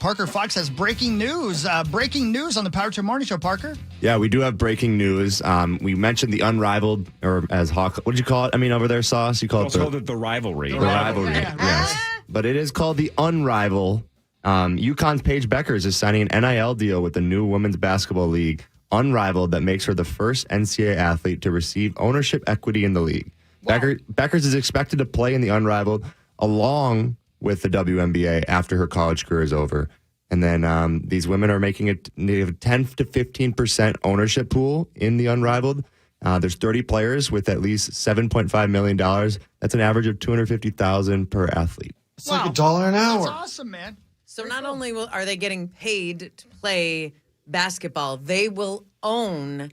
Parker Fox has breaking news. Breaking news on the Power Trip Morning Show, Parker. Yeah, we do have breaking news. We mentioned the Unrivaled, or as Hawk, what did you call it? I mean, over there, Sauce? You call it the rivalry. The rivalry, yes. But it is called the Unrivaled. UConn's Paige Beckers is signing an NIL deal with the new Women's Basketball League, Unrivaled, that makes her the first NCAA athlete to receive ownership equity in the league. Wow. Beckers is expected to play in the Unrivaled along with the WNBA after her college career is over. And then these women are making a 10 to 15% ownership pool in the Unrivaled. There's 30 players with at least $7.5 million. That's an average of $250,000 per athlete. It's like $1 an hour. That's awesome, man. So not only are they getting paid to play basketball, they will own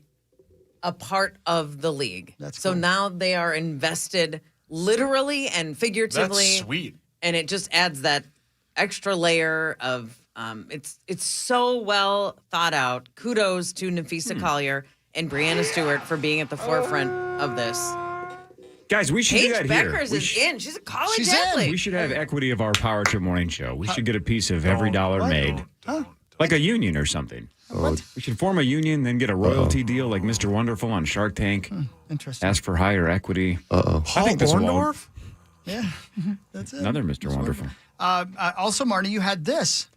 a part of the league. That's so cool. now they are invested literally and figuratively. That's sweet. And it just adds that extra layer of it's so well thought out. Kudos to Nafisa Collier and Brianna Stewart for being at the forefront of this. Guys, we should do that Paige here. Beckers is in. She's a college She's in. athlete. We should have equity of our Power Trip Morning Show. We should get a piece of every dollar made. Like a union or something. What? We should form a union, then get a royalty deal like Mr. Wonderful on Shark Tank. Interesting. Ask for higher equity. Uh-oh. I think this will. Yeah, that's it. Another Mr. Wonderful. Also, Marnie, you had this.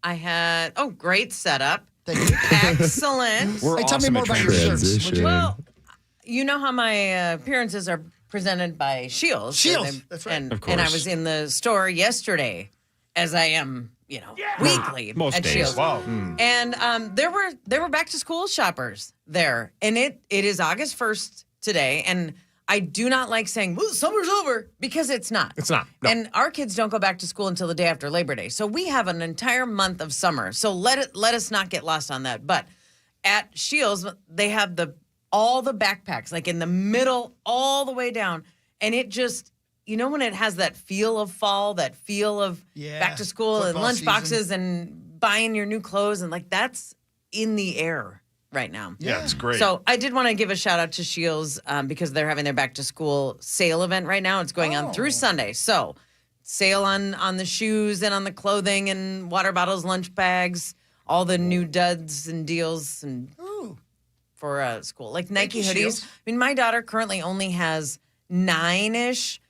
I had great setup. Thank you. Excellent. We're Hey, tell me awesome more at about your transition. shirts. Well, you know how my appearances are presented by Shields. Shields, that's right. And, Of course. and I was in the store yesterday, as I am, weekly Most at days. Shields. Wow. And there were back to school shoppers there, and it is August 1st today, and I do not like saying, well, summer's over, because it's not. It's not. No. And our kids don't go back to school until the day after Labor Day. So we have an entire month of summer. So let us not get lost on that. But at Shields, they have all the backpacks, like in the middle, all the way down. And it just, when it has that feel of fall, that feel of back to school and lunch boxes and buying your new clothes, and like that's in the air right now. Yeah, it's great. So I did want to give a shout out to Shields because they're having their back to school sale event right now. It's going on through Sunday. So sale on the shoes and on the clothing and water bottles, lunch bags, all the new duds and deals and for school. Like Nike hoodies. Shields. I mean, my daughter currently only has 9-ish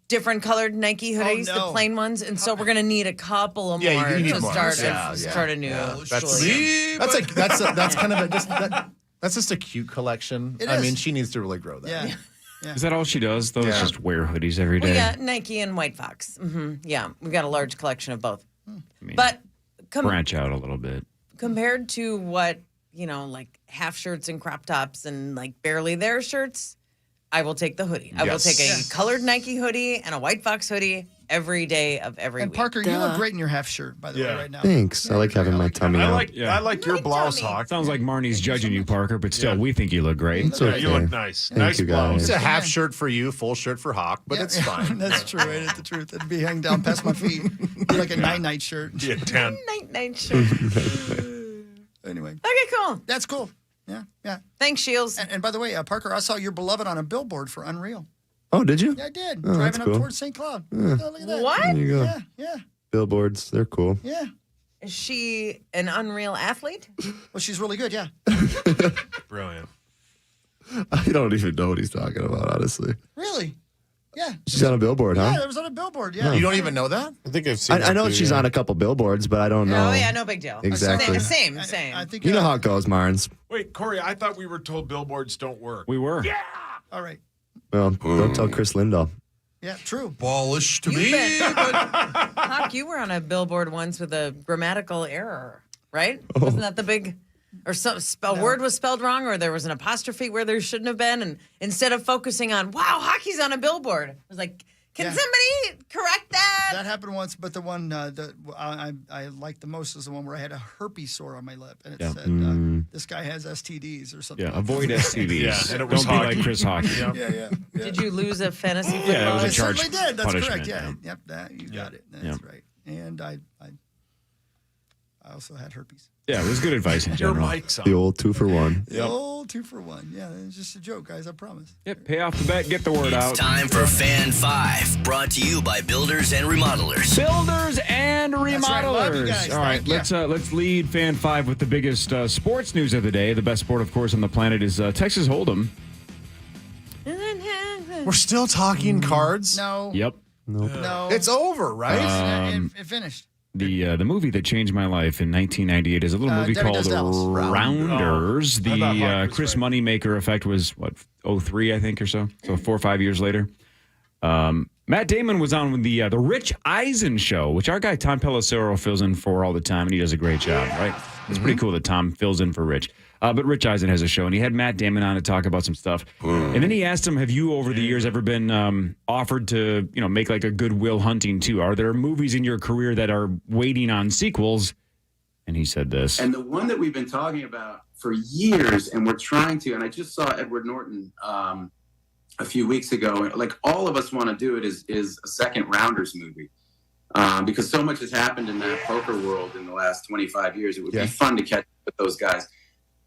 different colored Nike hoodies, no. the plain ones. And so we're going to need a couple of more you need to more. start Yeah, a new. That's kind of that's just a cute collection. It I is. mean, she needs to really grow that. Yeah. Is that all she does, though? Is Yeah. just wear hoodies every day? We got Nike and White Fox. Yeah, we've got a large collection of both. I mean, But branch out a little bit. compared to what, like half shirts and crop tops and like barely there shirts, I will take the hoodie. I will take a colored Nike hoodie and a White Fox hoodie every day of every And week. Parker, you look great in your half shirt, by the way, right now. Thanks. I like having my tummy I out. like your blouse, Hawk. Sounds like Marnie's judging you, Parker, but still, we think you look great. It's Yeah, okay. you look nice. Thank Nice you, blouse. It's guys. a half shirt for you, full shirt for Hawk, but it's fine. That's true. Ain't it the truth? It'd be hanging down past my feet. Be like a night shirt. Yeah, 10. Night shirt. Anyway, Okay, cool. that's cool. Yeah. Thanks, Shields. And by the way, Parker, I saw your beloved on a billboard for Unreal. Oh, did you? Yeah, I did. Oh, that's Driving up cool. towards St. Cloud. Oh, look at that. What? There you go. Yeah. Billboards, they're cool. Yeah. Is she an unreal athlete? Well, she's really good, yeah. Brilliant. I don't even know what he's talking about, honestly. Really? Yeah. She's on a billboard, Yeah, huh? it was on a billboard, yeah. You don't even know that? I think I've seen I know she's on a couple billboards, but I don't know. Oh, yeah, no big deal. Exactly. Same. I think You know how it goes, Marnes. Wait, Corey, I thought we were told billboards don't work. We were. All right. Well, don't tell Chris Lindahl. Yeah, true. Ballish to You've me. been- Hawk, you were on a billboard once with a grammatical error, right? Wasn't that the big, or a word was spelled wrong, or there was an apostrophe where there shouldn't have been, and instead of focusing on, wow, Hockey's on a billboard, I was like, can somebody correct that? That happened once, but the one that I liked the most is the one where I had a herpes sore on my lip, and it said, "This guy has STDs" or something. Yeah, like that. avoid STDs. Yeah, and it was Don't be hockey. like Chris Hockey. Yeah. Did you lose a fantasy football? Yeah, it was I a charge certainly did. That's punishment, correct. Yeah. yeah. Yep. That you got it. That's right. And I also had herpes. Yeah, it was good advice in Your general. mic's on. The old 2-for-1. The old 2-for-1. Yeah, it's just a joke, guys. I promise. Yep, pay off the bet, get the word out. It's time for Fan 5, brought to you by Builders and Remodelers. Builders and remodelers. right. Love you guys. All right, Thank you. let's lead Fan 5 with the biggest sports news of the day. The best sport, of course, on the planet is Texas Hold'em. We're still talking cards? No. Yep. No. It's over, right? It finished. The movie that changed my life in 1998 is a little movie Debbie called Does Dallas. Rounders. I thought Mark The was Chris right. Moneymaker effect was, 03, I think, or so. So 4 or 5 years later. Matt Damon was on with the Rich Eisen show, which our guy Tom Pelissero fills in for all the time, and he does a great job, right? It's pretty cool that Tom fills in for Rich. But Rich Eisen has a show, and he had Matt Damon on to talk about some stuff. And then he asked him, have you over the years ever been offered to, make like a Goodwill Hunting 2? Are there movies in your career that are waiting on sequels? And he said this. And the one that we've been talking about for years, and we're trying to, and I just saw Edward Norton a few weeks ago, and like all of us want to do it, is a second Rounders movie. Because so much has happened in that poker world in the last 25 years. It would be fun to catch up with those guys.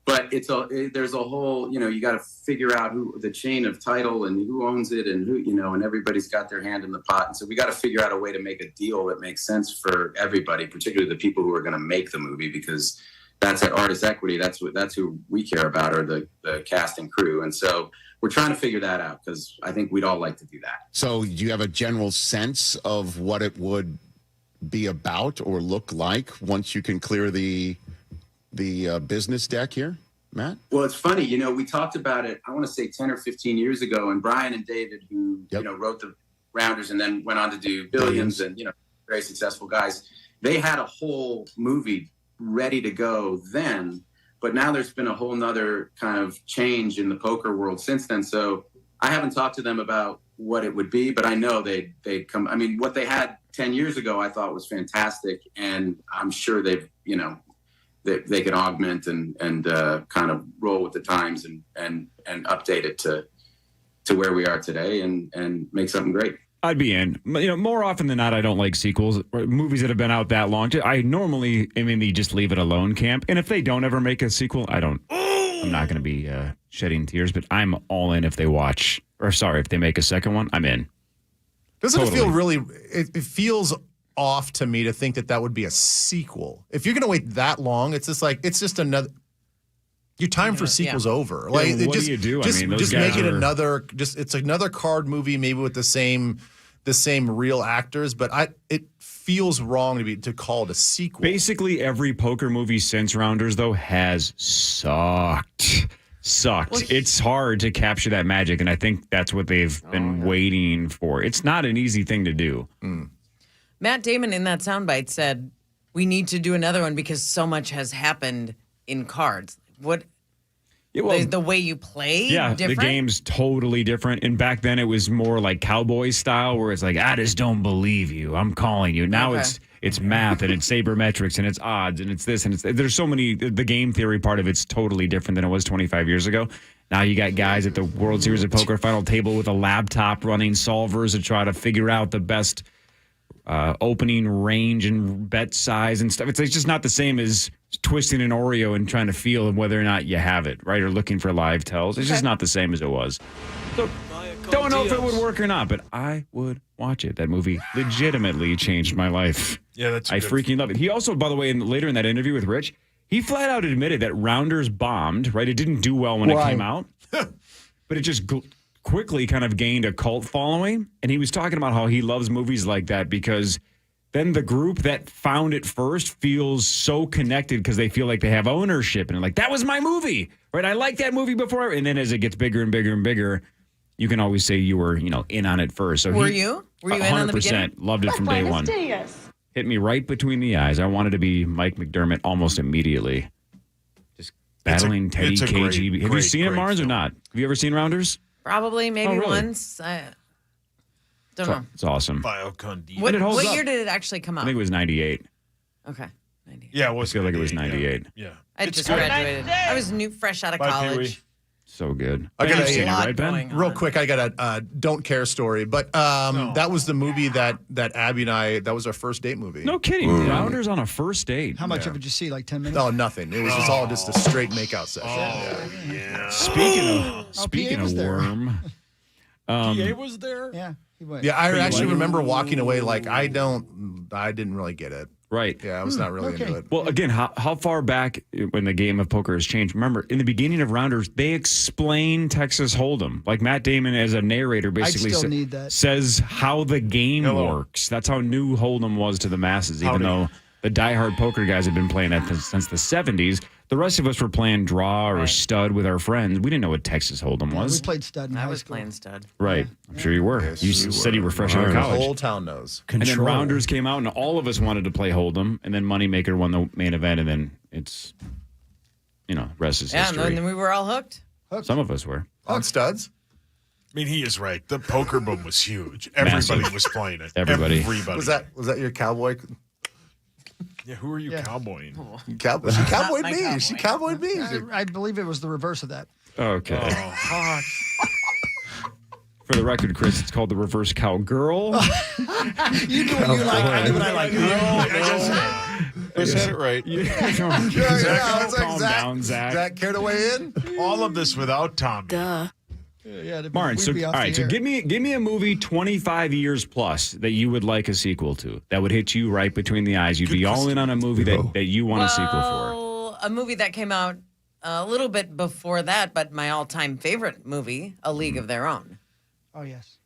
But there's a whole, you got to figure out who the chain of title and who owns it and who, and everybody's got their hand in the pot. And so we got to figure out a way to make a deal that makes sense for everybody, particularly the people who are going to make the movie, because that's at Artist Equity. That's who we care about, are the cast and crew. And so we're trying to figure that out, because I think we'd all like to do that. So do you have a general sense of what it would be about or look like once you can clear the business deck here, Matt? Well, it's funny, we talked about it, I want to say 10 or 15 years ago, and Brian and David, who, wrote the Rounders and then went on to do Billions and, very successful guys, they had a whole movie ready to go then, but now there's been a whole nother kind of change in the poker world since then. So I haven't talked to them about what it would be, but I know they'd come. I mean, what they had 10 years ago, I thought was fantastic. And I'm sure they've, they can augment and kind of roll with the times and update it to where we are today and make something great. I'd be in. More often than not, I don't like sequels. Movies that have been out that long. I normally am in the just leave it alone camp. And if they don't ever make a sequel, I'm not going to be shedding tears, but I'm all in if they if they make a second one, I'm in. Doesn't it feel really, it feels off to me to think that would be a sequel. If you're going to wait that long, it's just another, your time for sequels over. Like, what do you do? Just those make guys it are... it's another card movie, maybe with the same real actors, but it feels wrong to call it a sequel. Basically, every poker movie since Rounders, though, has sucked. Well, it's hard to capture that magic, and I think that's what they've been waiting for. It's not an easy thing to do. Matt Damon in that soundbite said, we need to do another one because so much has happened in cards. What? The way you play? Yeah, different? the game's totally different. And back then it was more like cowboy style, where it's like, I just don't believe you. I'm calling you. Now it's math and it's sabermetrics and it's odds and it's this and it's there's so many. The game theory part of it's totally different than it was 25 years ago. Now you got guys at the World Series of Poker final table with a laptop running solvers to try to figure out the best opening range and bet size and stuff. It's just not the same as twisting an Oreo and trying to feel whether or not you have it, right? Or looking for live tells. It's just not the same as it was. So don't know if it would work or not, but I would watch it. That movie legitimately changed my life. Yeah, I freaking love it. He also, by the way, later in that interview with Rich, he flat out admitted that Rounders bombed, right? It didn't do well when it came out, but it just quickly kind of gained a cult following. And he was talking about how he loves movies like that because then the group that found it first feels so connected because they feel like they have ownership and like, that was my movie, right? I liked that movie before. And then as it gets bigger and bigger and bigger, you can always say you were, in on it first. So Were you in on the beginning? 100% loved it from day one. Hit me right between the eyes. I wanted to be Mike McDermott almost immediately. Just battling Teddy KGB. Have you seen it, Mars, or not? Have you ever seen Rounders? Probably, maybe once. I don't know. It's awesome. What year did it actually come out? I think it was 98. Okay. 98. Yeah, I feel like it was 98. Yeah. I just graduated. I was fresh out of college. So good. I got You've a seen it, lot right, Ben? going on. Real quick, I got a don't care story, but that was the movie that Abby and I, that was our first date movie. No kidding. Rounders on a first date. How much of it did you see? Like 10 minutes? Oh, nothing. It was just all just a straight makeout session. Yeah. Speaking was of there. worm, PA was there? Yeah, he went. Yeah, I actually remember walking away like I didn't really get it. right. Yeah, I was not really okay. into it. Well, again, how far back when the game of poker has changed? Remember, in the beginning of Rounders, they explain Texas Hold'em. Like Matt Damon, as a narrator, basically still need that. says how the game works. That's how new Hold'em was to the masses, even though the diehard poker guys have been playing that since the 70s. The rest of us were playing draw or stud with our friends. We didn't know what Texas Hold'em We was. played stud in I high was school. playing stud. Right. I'm sure you were. You said you were fresh out of The college. whole town knows. And then Rounders came out, and all of us wanted to play Hold'em. And then Moneymaker won the main event, and then it's, rest is Yeah, history. and then we were all hooked. Some of us were. On studs? I mean, he is right. The poker boom was huge. Everybody Massive. was playing it. Everybody. Was that your cowboy? Yeah, who are you cowboying? She cowboyed my me. cowboy. She cowboyed me. I believe it was the reverse of that. Okay. For the record, Chris, it's called the reverse cowgirl. You do what you like. I do what I like. I said it right. Calm down, Zach. Zach, care to weigh in? All of this without Tommy. Yeah, Martin, we'd so be all off the right, so air. give me a movie 25 years plus that you would like a sequel to. That would hit you right between the eyes. You'd be all in on a movie that you want a sequel for. Well, a movie that came out a little bit before that, but my all-time favorite movie, A League of Their Own. Oh, yes.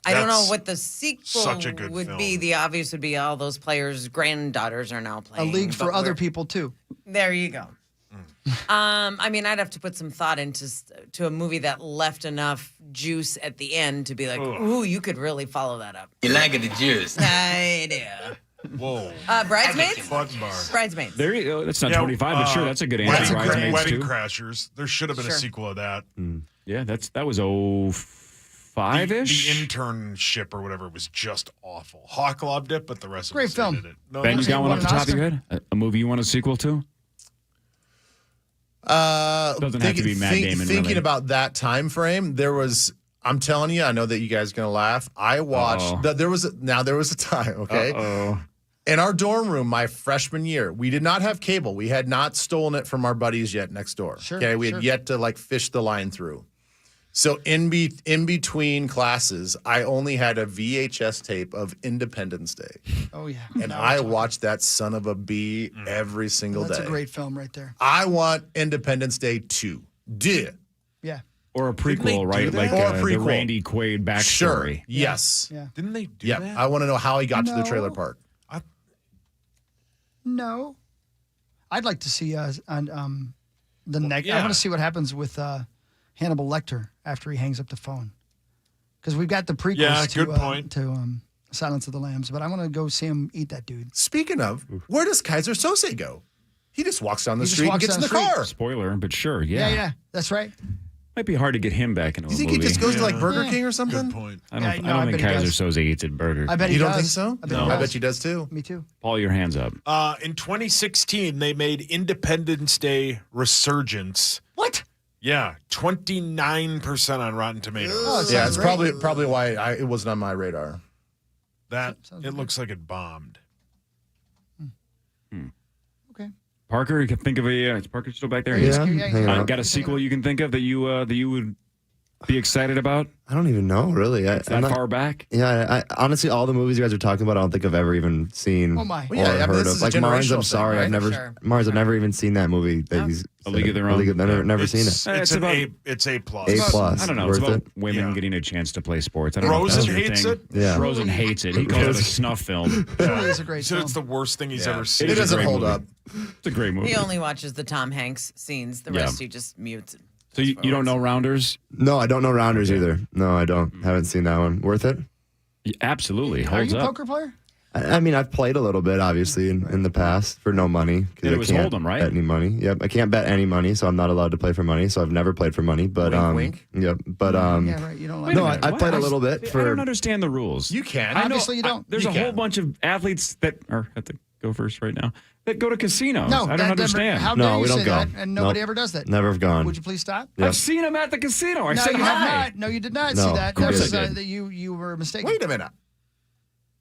I don't know That's what the sequel such a good would film. be. The obvious would be all those players' granddaughters are now A playing. league for but other we're- people, too. There you go. I mean, I'd have to put some thought into to a movie that left enough juice at the end to be like, ooh, you could really follow that up. You like the juice. I do. Whoa. Bridesmaids? Bug bar. Bridesmaids. There you go. That's not 25, but sure, that's a good answer. Bridesmaids, Wedding too. Crashers. There should have been a Sure. sequel of that. Yeah, that was 05-ish. The internship or whatever was just awful. Hawk loved it, but the rest Great of us film. hated it. No, Ben, you Does got he one won off the an top of your Oscar? head? A movie you want a sequel to? Doesn't have to be Matt Damon, Thinking really. about that time frame, there was. I'm telling you, I know that you guys are gonna laugh. I watched. There was a time. Okay. Oh, In our dorm room, my freshman year, we did not have cable. We had not stolen it from our buddies yet next door. Sure, Okay, we sure. had yet to fish the line through. So in between classes, I only had a VHS tape of Independence Day, Oh, yeah. and Now we're I talking. watched that son of a bee every single That's day. a great film right there. I want Independence Day 2. Duh. Yeah. or a they prequel, do right? that? Like Or a the prequel. Randy Quaid backstory. Sure. Yes. Yeah. Didn't they do Yeah. that? I want to know how he got to the trailer No. park. No. I'd like to see on the next. I yeah. want to see what happens with Hannibal Lecter after he hangs up the phone. Because we've got the prequels Yeah, to, good point. to Silence of the Lambs, but I want to go see him eat that dude. Speaking of, where does Kaiser Sose go? He just walks down the He just street and walks gets in down the the street. car. Spoiler, but sure, Yeah, yeah. yeah. That's right. Might be hard to get him back into a You think movie. he just goes to Burger Yeah. King or Good something? point. I don't, Yeah, I no, don't I think bet he Kaiser does. Soze eats at Burger. I bet he You does. don't think so? I bet I he bet does. he does too. Me too. Paul, your hands up. In 2016, they made Independence Day Resurgence. What? Yeah, 29% on Rotten Tomatoes. Oh, it Yeah, sounds it's great. probably why it wasn't on my radar. That Sounds it good. looks like it bombed. Okay. Parker, you can think of a. Is Parker still back there? Yeah, Yeah, hang yeah. on. Got a sequel you can think of that you would be excited about? I don't even know, really. I'm That not- far back? Yeah, I honestly, all the movies you guys are talking about, I don't think I've ever even seen Oh, my. or Well, yeah, I mean, heard this of. is a Like Mars, generational I'm sorry, thing, I've right? never Sure. Mars, I've never even seen that movie. That he's A League of Their Own? A League of Their Own. Never seen it. It's It's an about- A. It's A plus. A plus. I don't know. Worth It's about it. women Yeah. getting a chance to play sports. I don't know if Rosen that's your hates thing. it? Yeah. Rosen hates it. He calls it a snuff film. It really is a great He said film. it's the worst thing he's Yeah. ever seen. It is a doesn't great hold movie. up. It's a great movie. He only watches the Tom Hanks scenes. The Yeah. rest he just mutes. So you don't know Rounders? No, I don't know Rounders either. No, I don't. Haven't seen that one. Worth it? Yeah, absolutely. Are Holds you a up. poker player? I mean, I've played a little bit, obviously, in the past for no money. And it was can't Hold'em, right? Bet any money. Yep, I can't bet any money, so I'm not allowed to play for money. So I've never played for money. But Wink. yep. But Yeah, right. You don't like no, that. I played a little bit I for. don't understand the rules. You can. I know- Obviously you don't. There's You a whole can. bunch of athletes that are have to go first right now that go to casinos. No, I don't that- understand. How No, dare you we don't say go. that? And nobody Nope. ever does that. Never have gone. Would you please stop? Yep. I've seen him at the casino. I No, said you hi. have not. No, you did not No, see that. of course That was, I did. that you were mistaken. Wait a minute.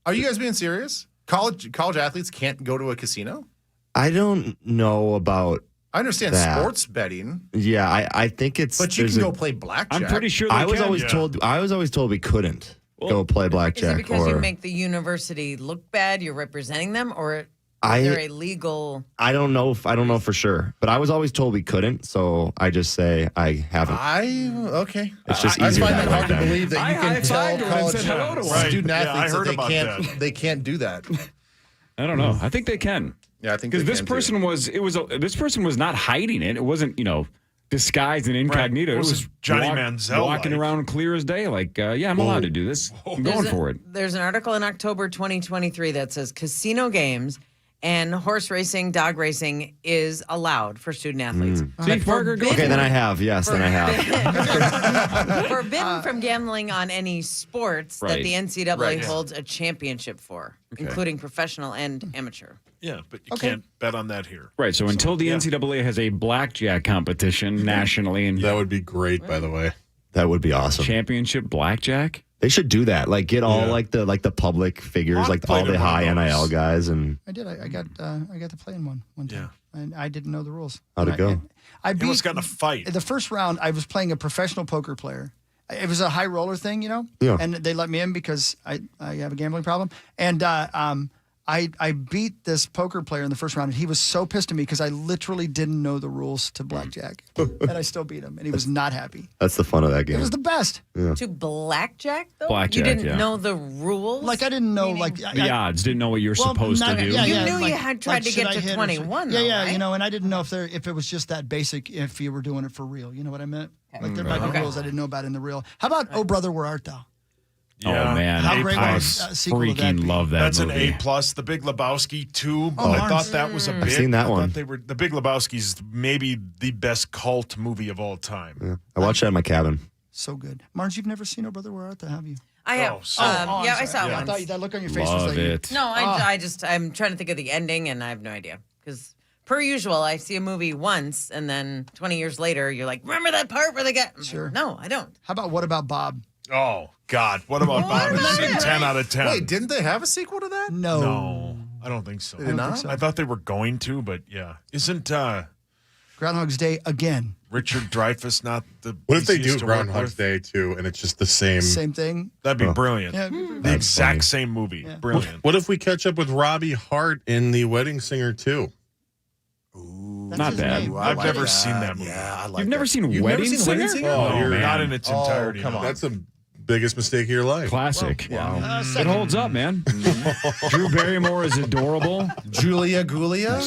Are you guys being serious? College athletes can't go to a casino? I don't know about. I understand That. sports betting, Yeah, I think it's. but you there's can a- go play blackjack. I'm pretty sure they I was can. always told. I was always told we couldn't go play Is it blackjack. because or you make the university look bad? You're representing them, or is I- there a legal? I don't know. I don't know for sure, but I was always told we couldn't. So I just say I haven't. Okay. It's just I easier find that it way hard to then. believe that I you can high-fived tell her and college said hello to her. student Right. Yeah, I athletes heard that about that. they can't do that. I don't know. I think they can. Yeah, I think Because they this can, too. person this person was not hiding it. It wasn't disguised and incognito. Right. It Was was it Johnny Manziel walking like? around clear as day. Like, yeah, I'm allowed to do this. I'm going for it. There's an article in October 2023 that says casino games and horse racing, dog racing is allowed for student athletes. See, Parker, go Okay, for then it. I have. Yes, then I have. Forbidden from gambling on any sports that Right. the NCAA Right. holds a championship for, including professional and amateur. Yeah, but you can't bet on that here. Right. So until the NCAA has a blackjack competition nationally and That would be great, by the way. That would be awesome. championship blackjack, They should do that. Like get all like the public figures, Hawk like played all the in one high of those. NIL guys, and I did. I got to play in one time. Yeah. And I didn't know the rules. How'd it go? I He beat. almost got in a fight. The first round, I was playing a professional poker player. It was a high roller thing, Yeah. and they let me in because I have a gambling problem. And I beat this poker player in the first round, and he was so pissed at me because I literally didn't know the rules to blackjack, and I still beat him, and he was not happy. that's the fun of that It game. was the best. To blackjack, though? Blackjack, You didn't yeah. know the rules? Like I didn't know, Meaning- the odds didn't know what you're supposed to do. You knew you had tried to should get I to hit or 21, should- though, Yeah, right? and I didn't know if it was just that basic. If you were doing it for real, you know what I meant? Like there might be rules I didn't know about in the real. How about Oh Brother, Where Art Thou? Oh man, How I great would a sequel to that freaking be? love that That's movie. an A+. The Big Lebowski 2. Oh, I Martin. thought that was a bit. seen that I thought one. They were the Big Lebowski's maybe the best cult movie of all time. I watched that in my cabin. So good. Marge, you've never seen Oh Brother, Where Art Thou, have you? I have. Oh, so- I'm yeah, I sorry. saw it I once. thought that look on your face was Love like it. No, I'm trying to think of the ending, and I have no idea. Because per usual, I see a movie once, and then 20 years later, you're like, remember that part where they got... I'm like, Sure. no, I don't. How about What About Bob? Oh, God. What about Bob? about It's it? 10 out of 10. Wait, didn't they have a sequel to that? No. No, I don't think so. Did not? I thought they were going to, but yeah. Isn't Groundhog's Day again. Richard Dreyfuss not the What if they do easiest to work Groundhog's with? Day too, and it's just the same? Same thing. That'd be brilliant. Yeah. The exact funny. same movie. Brilliant. What if we catch up with Robbie Hart in The Wedding Singer too? That's Not his bad. name. I've like never that. seen that movie. Yeah, I like You've never that. seen You've Wedding never seen Singer? Wedding Singer? Oh, No, you're- not in its Oh, entirety. come no. on. That's the biggest mistake of your life. Classic. Wow. It second. holds up, man. Drew Barrymore is adorable. Julia Gulia?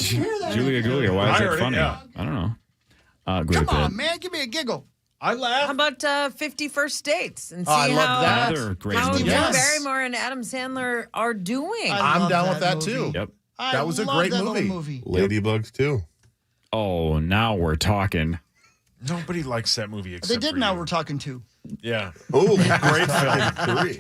Julia Gulia, why I is that heard it, funny? yeah. I don't know. Great Come on, bit. man. Give me a giggle. I laugh. How about 50 First Dates? And see I love how, that. Another great how movie. Drew Yes. Barrymore and Adam Sandler are doing. I'm love down with that movie. too. Yep. I That was a love great that movie. little movie. Ladybugs too. Oh, now we're talking. Nobody likes that movie except They did for now you. we're talking to Yeah. Oh, Great film. 3.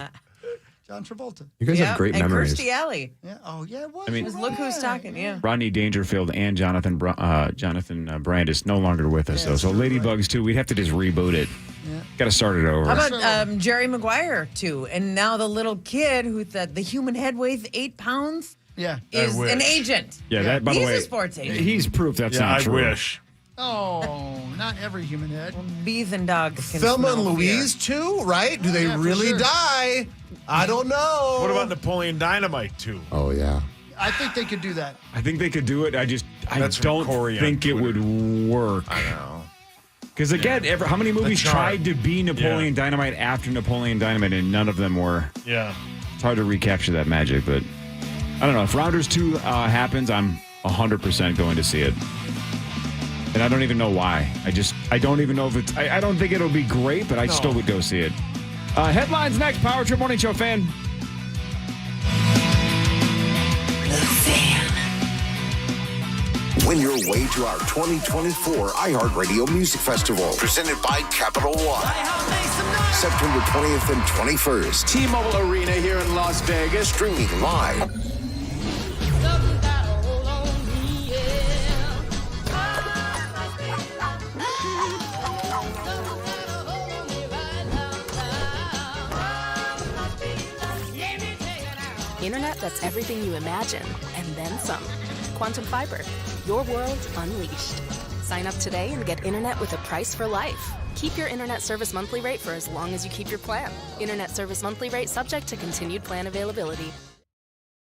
John Travolta. You guys Yeah, have great and memories. Kirstie Alley. Yeah. Oh, yeah. It was. I mean- Because look who's talking, yeah. Rodney Dangerfield and Jonathan Brandis no longer with us, though. So Ladybugs, too, we'd have to just reboot it. Got to start it over. How about Jerry Maguire, too? And now the little kid who thought the human head weighs 8 pounds Yeah. is wish. an agent. yeah, that, by He's the way, a sports agent. he's proof that's Yeah, not I true. wish. Oh, not every human head. Bees and dogs can Thelma and smell Louise too, right? Do they yeah, for really sure. die? I don't know. What about Napoleon Dynamite too? Oh yeah. I think they could do that. I think they could do it. I That's from don't Corey on think it Twitter. would work. I know. Because again, how many movies charm. tried to be Napoleon Dynamite after Napoleon Dynamite, and none of them were? Yeah. It's hard to recapture that magic, but I don't know. If Rounders 2 happens, I'm 100% going to see it. And I don't even know why. I don't even know if it's, I don't think it'll be great, but I still would go see it. Headlines next, Power Trip Morning Show fan. Win your way to our 2024 iHeartRadio Music Festival, presented by Capital One. September 20th and 21st. T-Mobile Arena here in Las Vegas. Streaming live. Internet that's everything you imagine, and then some. Quantum Fiber, your world unleashed. Sign up today and get internet with a price for life. Keep your internet service monthly rate for as long as you keep your plan. Internet service monthly rate subject to continued plan availability.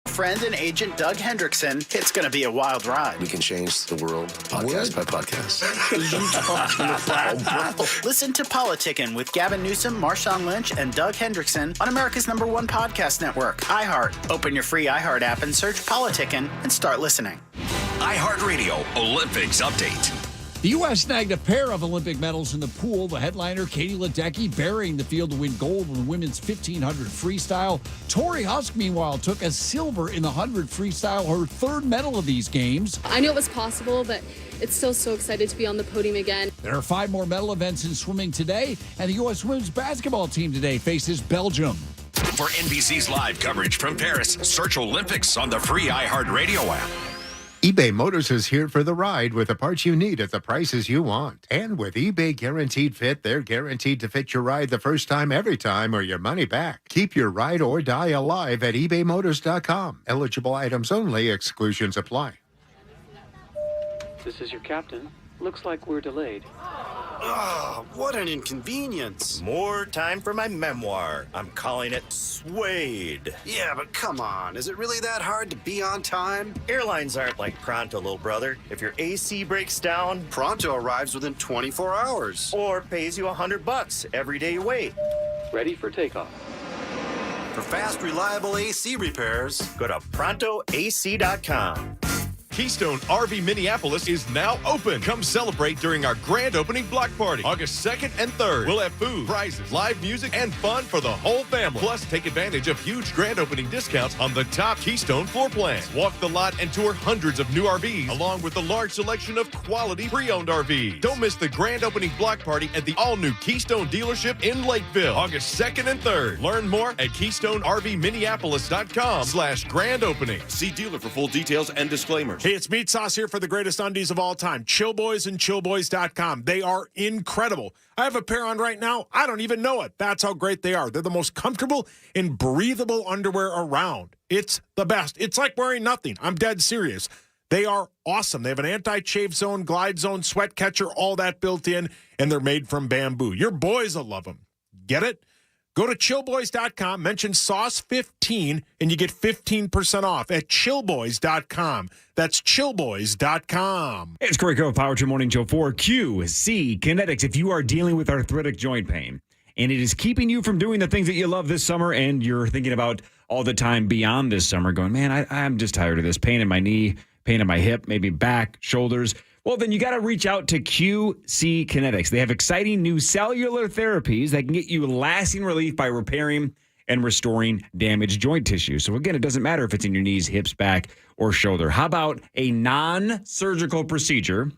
Friend and agent Doug Hendrickson. It's going to be a wild ride. We can change the world podcast by podcast. Listen to Politickin' with Gavin Newsom, Marshawn Lynch, and Doug Hendrickson on America's #1 podcast network, iHeart. Open your free iHeart app and search Politickin' and start listening. iHeartRadio Olympics Update. The U.S. snagged a pair of Olympic medals in the pool. The headliner, Katie Ledecky, burying the field to win gold in the women's 1500 freestyle. Tori Husk, meanwhile, took a silver in the 100 freestyle, her third medal of these games. I knew it was possible, but it's still so excited to be on the podium again. There are 5 more medal events in swimming today, and the U.S. women's basketball team today faces Belgium. For NBC's live coverage from Paris, search Olympics on the free iHeartRadio app. eBay Motors is here for the ride with the parts you need at the prices you want. And with eBay Guaranteed Fit, they're guaranteed to fit your ride the first time, every time, or your money back. Keep your ride or die alive at ebaymotors.com. Eligible items only. Exclusions apply. This is your captain. Looks like we're delayed. Oh, what an inconvenience. More time for my memoir. I'm calling it Suede. Yeah, but come on. Is it really that hard to be on time? Airlines aren't like Pronto, little brother. If your AC breaks down, Pronto arrives within 24 hours. Or pays you $100 every day you wait. Ready for takeoff. For fast, reliable AC repairs, go to ProntoAC.com. Keystone RV Minneapolis is now open. Come celebrate during our grand opening block party, August 2nd and 3rd. We'll have food, prizes, live music, and fun for the whole family. Plus, take advantage of huge grand opening discounts on the top Keystone floor plans. Walk the lot and tour hundreds of new RVs, along with a large selection of quality pre-owned RVs. Don't miss the grand opening block party at the all-new Keystone dealership in Lakeville, August 2nd and 3rd. Learn more at KeystoneRVMinneapolis.com/grand opening. See dealer for full details and disclaimers. Hey, it's Meat Sauce here for the greatest undies of all time. Chill Boys and ChillBoys.com. They are incredible. I have a pair on right now. I don't even know it. That's how great they are. They're the most comfortable and breathable underwear around. It's the best. It's like wearing nothing. I'm dead serious. They are awesome. They have an anti-chafe zone, glide zone, sweat catcher, all that built in, and they're made from bamboo. Your boys will love them. Get it? Go to chillboys.com, mention sauce15, and you get 15% off at chillboys.com. That's chillboys.com. It's Corey Cove, Power Trip Morning Show for QC Kinetics. If you are dealing with arthritic joint pain and it is keeping you from doing the things that you love this summer and you're thinking about all the time beyond this summer, going, man, I'm just tired of this. Pain in my knee, pain in my hip, maybe back, shoulders. Well, then you got to reach out to QC Kinetics. They have exciting new cellular therapies that can get you lasting relief by repairing and restoring damaged joint tissue. So again, it doesn't matter if it's in your knees, hips, back, or shoulder. How about a non-surgical procedure?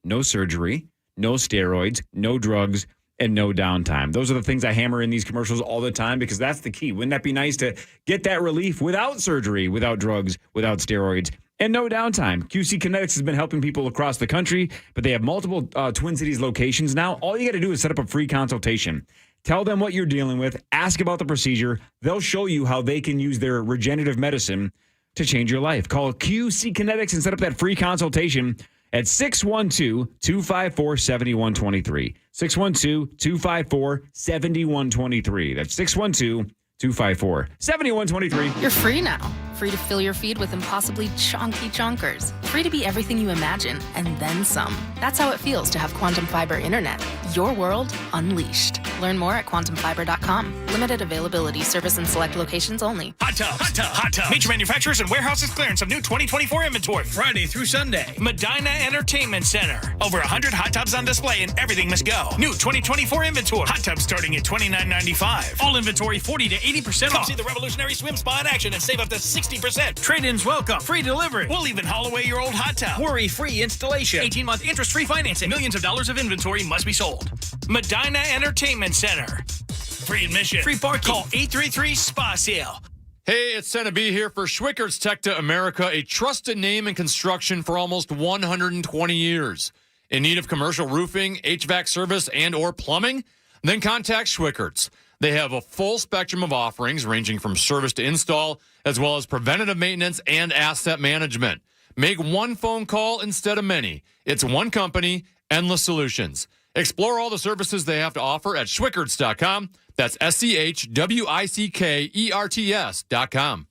No surgery, no steroids, no drugs, and no downtime. Those are the things I hammer in these commercials all the time because that's the key. Wouldn't that be nice to get that relief without surgery, without drugs, without steroids, and no downtime? QC Kinetics has been helping people across the country, but they have multiple Twin Cities locations now. All you got to do is set up a free consultation. Tell them what you're dealing with. Ask about the procedure. They'll show you how they can use their regenerative medicine to change your life. Call QC Kinetics and set up that free consultation at 612-254-7123. 612-254-7123. That's 612-254-7123. You're free now. Free to fill your feed with impossibly chonky chonkers. Free to be everything you imagine, and then some. That's how it feels to have Quantum Fiber Internet. Your world unleashed. Learn more at quantumfiber.com. Limited availability. Service in select locations only. Hot tub, hot tub, hot tub. Major manufacturers and warehouses clearance of new 2024 inventory. Friday through Sunday. Medina Entertainment Center. Over 100 hot tubs on display and everything must go. New 2024 inventory. Hot tubs starting at $29.95. All inventory 40 to 80% off. See the revolutionary swim spa in action and save up to $60 60%. Trade-ins welcome. Free delivery. We'll even haul away your old hot tub. Worry-free installation. 18-month interest-free financing. Millions of dollars of inventory must be sold. Medina Entertainment Center. Free admission. Free parking. Call 833-SPA-SALE. Hey, it's Senna B here for Schwickert's Tech to America, a trusted name in construction for almost 120 years. In need of commercial roofing, HVAC service, and or plumbing? Then contact Schwickert's. They have a full spectrum of offerings ranging from service to install, as well as preventative maintenance and asset management. Make one phone call instead of many. It's one company, endless solutions. Explore all the services they have to offer at Schwickerts.com. That's SCHWICKERTS.com.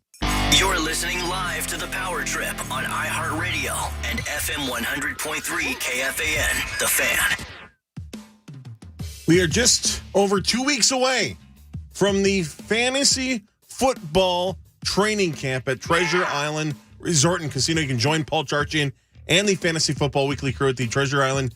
You're listening live to The Power Trip on iHeartRadio and FM 100.3 KFAN, The Fan. We are just over 2 weeks away from the fantasy football training camp at Treasure Island Resort and Casino. You can join Paul Charchian and the Fantasy Football Weekly crew at the Treasure Island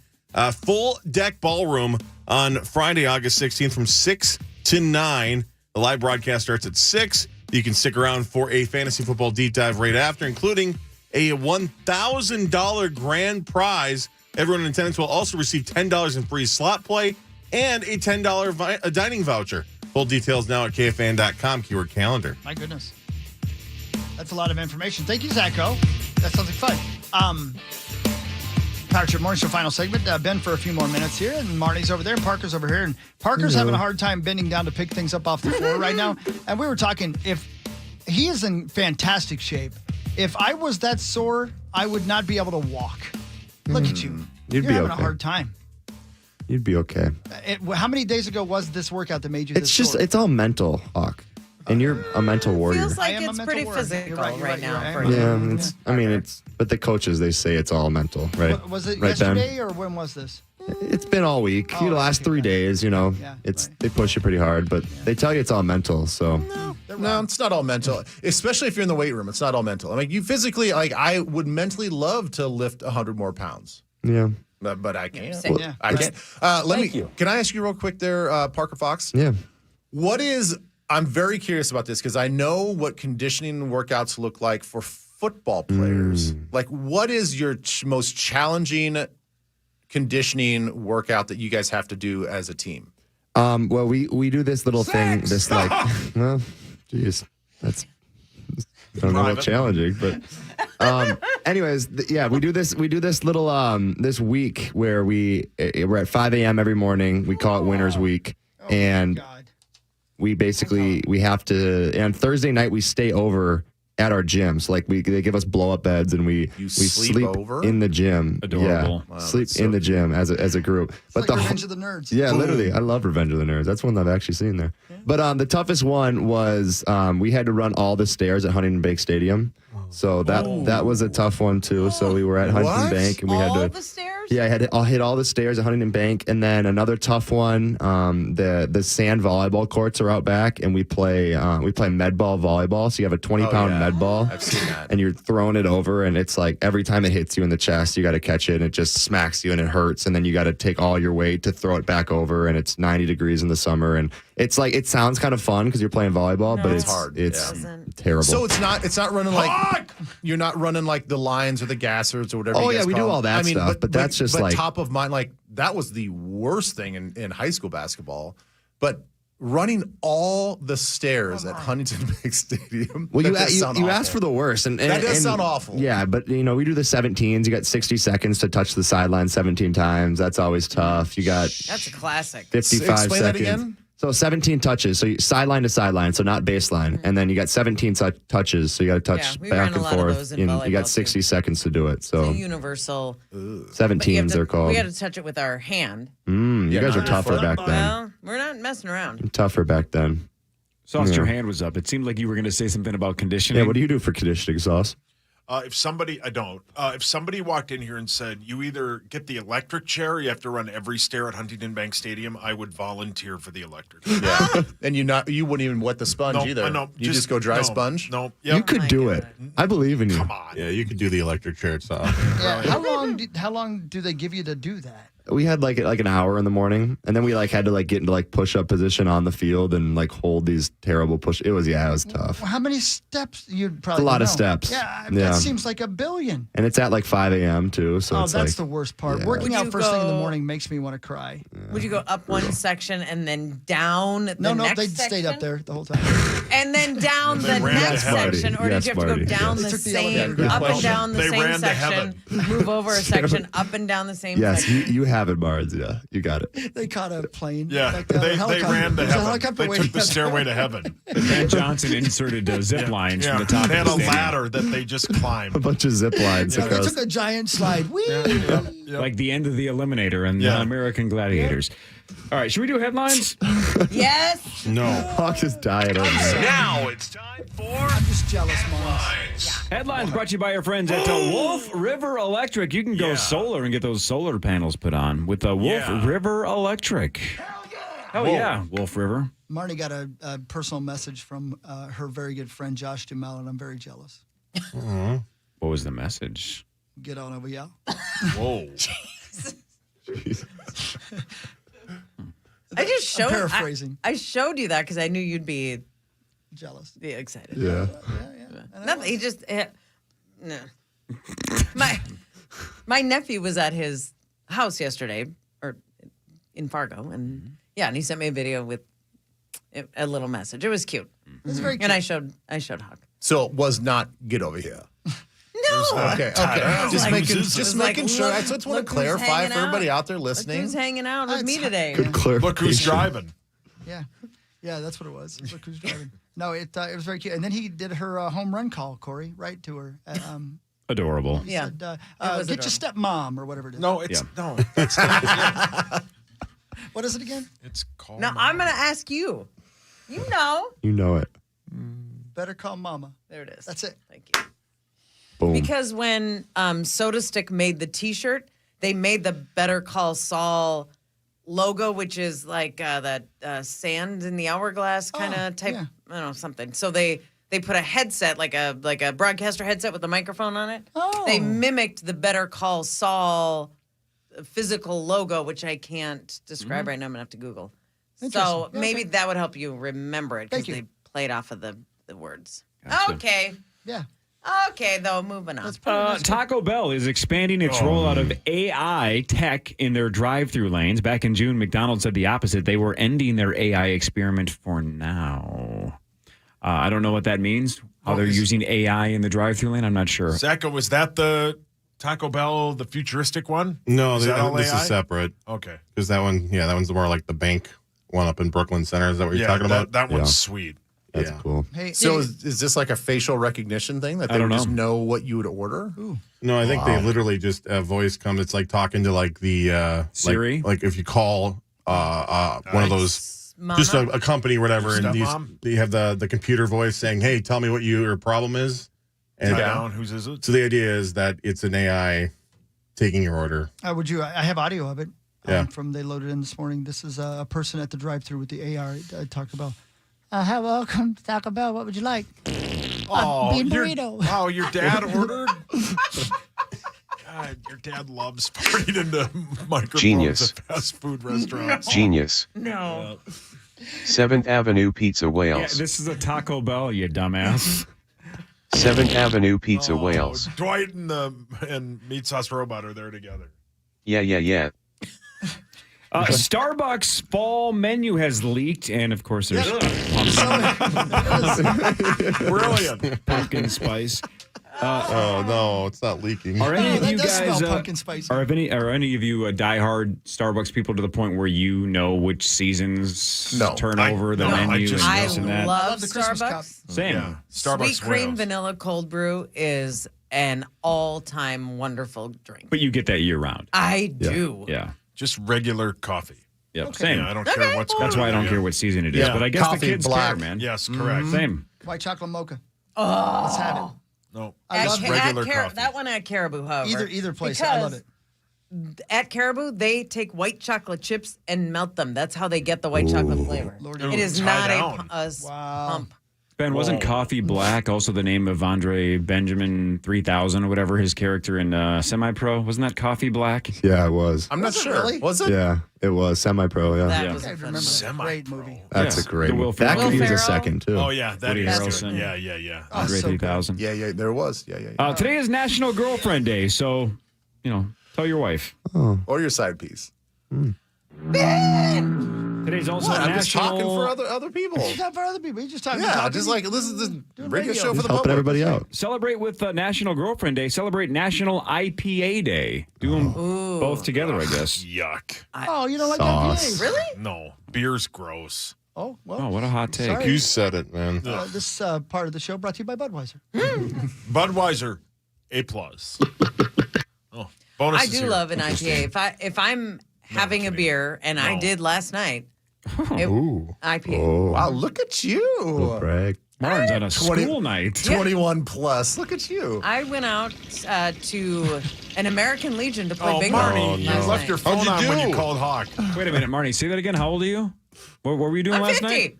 full deck ballroom on Friday, August 16th from 6 to 9. The live broadcast starts at 6. You can stick around for a fantasy football deep dive right after, including a $1,000 grand prize. Everyone in attendance will also receive $10 in free slot play and a $10 dining voucher. Full details now at KFAN.com, keyword calendar. My goodness. That's a lot of information. Thank you, Zacho. That sounds like fun. Power Trip Morning Show final segment. Ben for a few more minutes here, and Marty's over there, and Parker's over here. And Parker's having a hard time bending down to pick things up off the floor right now. And we were talking, if he is in fantastic shape, if I was that sore, I would not be able to walk. Look at you. You're having a hard time. You'd be okay. How many days ago was this workout that made you It's just, sore? it's all mental, Hawk. And you're a mental warrior. Feels like it's pretty physical right now. For you. Yeah, but the coaches, they say it's all mental, right? Was it right, yesterday Ben? or when was this? It's been all week. The last 3 days, they push you pretty hard, but they tell you it's all mental, so. No, it's not all mental. Especially if you're in the weight room, it's not all mental. I mean, you physically, I would mentally love to lift 100 more pounds. Yeah. But I can't. Yeah. I can't. Can I ask you real quick there, Parker Fox? Yeah. I'm very curious about this because I know what conditioning workouts look like for football players. Like, what is your most challenging conditioning workout that you guys have to do as a team? Well, we do this little thing, well, geez, that's, I don't know about challenging, but anyways, we do this little this week where we're at 5 a.m. every morning. We call it Winner's Week, and we basically we have to. And Thursday night we stay over at our gym. So they give us blow up beds, and we sleep over in the gym. Adorable. Yeah, sleep in the gym as a group. It's like Revenge of the Nerds. Yeah, literally. I love Revenge of the Nerds. That's one that I've actually seen there. Yeah. But the toughest one was we had to run all the stairs at Huntington Bank Stadium. So that was a tough one too. So we were at Huntington Bank, and we had to the stairs. Yeah, I'll hit all the stairs at Huntington Bank, and then another tough one. The sand volleyball courts are out back, and we play med ball volleyball. So you have a 20-pound med ball. I've seen that. And you're throwing it over, and it's like every time it hits you in the chest, you got to catch it, and it just smacks you, and it hurts, and then you got to take all your weight to throw it back over, and it's 90 degrees in the summer, and it's like it sounds kind of fun because you're playing volleyball, but it's hard. It's terrible. So it's not running like you're not running like the lines or the gassers or whatever. Oh you guys yeah, we call do all that stuff, but that's just but like top of mind. Like that was the worst thing in high school basketball. But running all the stairs at Huntington Bank Stadium. Well, you asked for the worst, and that does sound awful. Yeah, but we do the 17s. You got 60 seconds to touch the sideline 17 times. That's always tough. You got that's a classic. 55 Explain seconds. that again. So 17 touches, so sideline to sideline, so not baseline, and then you got 17 touches, so you got to touch back and forth. And you got 60 seconds to do it. So it's a universal 17s they're called. We had to touch it with our hand. You guys are tougher back then. Well, we're not messing around. Tougher back then. Sauce, your hand was up. It seemed like you were going to say something about conditioning. Yeah, what do you do for conditioning, Sauce? If somebody walked in here and said, you either get the electric chair or you have to run every stair at Huntington Bank Stadium, I would volunteer for the electric chair. Yeah. And you wouldn't even wet the sponge either. No, you just go dry sponge? No. Yep. You could do it. I believe in you. Come on. Yeah, you could do the electric chair itself. Yeah. How long do they give you to do that? We had like an hour in the morning, and then we like had to like get into like push-up position on the field and like hold these terrible push. It was tough. Well, how many steps? You'd probably It's a lot know. of steps. Yeah, Yeah. that seems like a billion. And it's at like 5 a.m. too, so it's that's like the worst part. yeah. Working Would out you first thing in the go- morning makes me want to cry. Would you go up one section and then down the No, next they section? stayed up there the whole time. And then down the ran next to heaven. section, or Yes, did you have to Marty, go down yes. the They took the same, elevator. up and question. down the They same ran to section, move over a section, up and down the same Yes, section? you have it, Bards. Yeah, you got it. They caught a plane. Yeah, Like, a they helicopter. ran to There's a heaven. helicopter They waiting took the up there. stairway to heaven. Ben Johnson inserted zip lines from the top They of had the a stadium. ladder that they just A climbed. bunch of zip lines So they across. took a giant slide. Whee! Like the end of the Eliminator and Yeah. American Gladiators. All right, should we do headlines? Yes. No. Hawk just died over there. Now it's time for I'm just jealous, Mom. Headlines brought to you by our friends at Wolf River Electric. You can go solar and get those solar panels put on with Wolf River Electric. Hell yeah, Wolf River. Marnie got a personal message from her very good friend Josh Duhamel, and I'm very jealous. What was the message? Get on over, yeah. Whoa. I just showed. paraphrasing. I showed you that because I knew you'd be Jealous. excited. Yeah. Nothing. He just no. My nephew was at his house yesterday, or in Fargo, and and he sent me a video with a little message. It was cute. It's very cute. And I showed Huck. So it was not get over here. No. Okay. Just making sure. I just want to clarify for everybody out there Look listening. who's hanging out with me today. Good clarification. Look who's driving. Yeah. Yeah, that's what it was. Look who's driving. No, it was very cute. And then he did her home run call, Corey, right to her. Adorable. He Yeah. said, was get your stepmom or whatever it is. No, it's no. That's not, What is it again? it's called. Now I'm going to ask you. You know. You know it. Better call mama. There it is. That's it. Thank you. Boom. Because when Soda Stick made the T-shirt, they made the Better Call Saul logo, which is like that sand in the hourglass kind of type. yeah. I don't know, something. So they put a headset, like a broadcaster headset with a microphone on it. Oh. They mimicked the Better Call Saul physical logo, which I can't describe right now. I'm gonna have to Google. So Interesting. Yeah, maybe okay. that would help you remember it because Thank you. they played off of the words. Gotcha. Okay. Yeah. Okay, though, moving on. That's pretty nice. Taco Bell is expanding its rollout of AI tech in their drive-through lanes. Back in June, McDonald's said the opposite. They were ending their AI experiment for now. I don't know what that means. How they're using AI in the drive-through lane, I'm not sure. Zach, was that the Taco Bell, the futuristic one? No, Is that all this AI? is separate. Okay. Because that one, that one's more like the bank one up in Brooklyn Center. Is that what you're talking about? That one's Yeah. sweet. That's cool. Hey, So is this like a facial recognition thing that I they don't would just know. know what you would order? No, I think they literally just voice comes. It's like talking to like the Siri? Like if you call one of those, Mama? just a company or whatever, and Stepmom? they have the computer voice saying, "Hey, tell me what your problem is." And Down. Whose is it? so the idea is that it's an AI taking your order. would you? I have audio of it. Yeah. From they loaded in this morning. This is a person at the drive-through with the AR at Taco Bell. Hi, welcome to Taco Bell. What would you like? Bean burrito. Oh, your dad ordered? God, your dad loves farting into microphones Genius. at fast food restaurants. Genius. No. 7th Avenue Pizza Yeah, Wales. this is a Taco Bell, you dumbass. 7th Avenue Pizza Wales. Dwight and Meat Sauce Robot are there together. Yeah. Starbucks fall menu has leaked, and of course there's Brilliant. pumpkin spice. Oh no, it's not leaking. Are any of that you does guys? smell pumpkin spicy. Are any of you diehard Starbucks people to the point where you know which seasons turn over the menu and I this and that? love the Christmas cup. Starbucks. Same. Yeah. Starbucks Sweet cream Wales. vanilla cold brew is an all-time wonderful drink. But you get that year round. I do. Yeah. Just regular coffee. Yep. Same. Yeah, I don't care what's going That's why I don't on. care what season it is. Yeah. But I guess Coffee, the kids black. care, man. Yes, correct. Same. White chocolate mocha. Oh, Let's have it. No, I love just regular coffee. that one at Caribou, however. Either place. I love Because it. At Caribou, they take white chocolate chips and melt them. That's how they get the white chocolate flavor. Lord, it is tie not down. a Wow. pump. Ben, wasn't Coffee Black also the name of Andre Benjamin 3000 or whatever his character in Semi-Pro? Wasn't that Coffee Black? Yeah, it was. I'm not sure. Really? Was it? Yeah, it was Semi-Pro. Yeah, That Yeah. was a I fun remember movie. that great movie. that's Yeah. a great The one. Will That Ferrell. could use Will a Ferrell. second too. Oh, yeah. That Woody is Harrelson. good. Yeah. Andre so good. 3000. Yeah, there was. Yeah. Today is National Girlfriend Day, so, tell your wife. Or your side piece. Today's also What? I'm National... just talking for other people. It's not for other people. You're just talking. Yeah, talking. just like this is the Doing radio radio. show for Just the helping public. everybody out. Celebrate with National Girlfriend Day. Celebrate National IPA Day. Do them both together, I guess. Yuck. Oh, you don't like Sauce. IPAs? Really? No, beer's gross. Oh, well. Oh, what a hot take. Sorry. You said it, man. This part of the show brought to you by Budweiser. Budweiser, A+. Oh, bonus I is do here. love an IPA. If I'm having a beer, and I did last night, Ooh. IPA. Oh, Wow, look at you. brag. Martin's on a 20 school night. 21 plus. Look at you. I went out to an American Legion to play Oh, bingo. Marnie, you last left night. your phone How'd on you when you do? called Hawk. Wait a minute, Marnie. Say that again. How old are you? What were you doing I'm last 50. night?